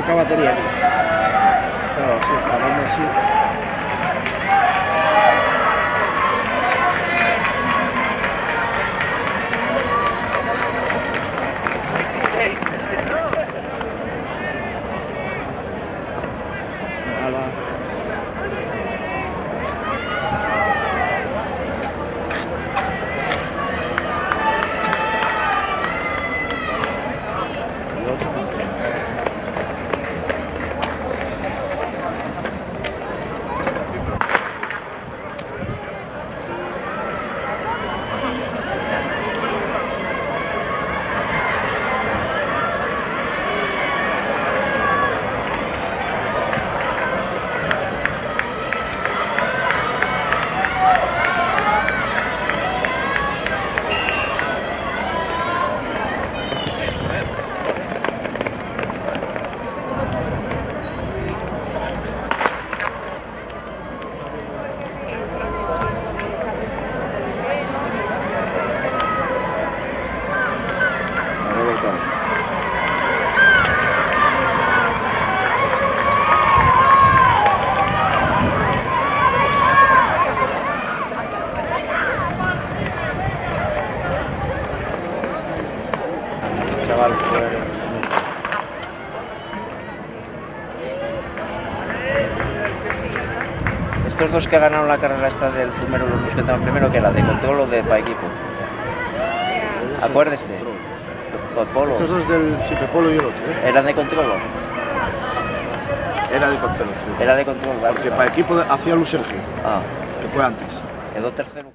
poca batería aquí. Claro, sí, parando así. Ala. Chaval fue... Estos dos que ganaron la carrera esta del Zumero, los dos que estaban primero, que era de control o de para equipo. Acuérdese. Polo. Estos dos del Polo y el otro, ¿eh? ¿Eran de control? Era de control. Era de control, vale. Porque para equipo hacía Luis Sergio, Ah, que fue antes. quedó tercero.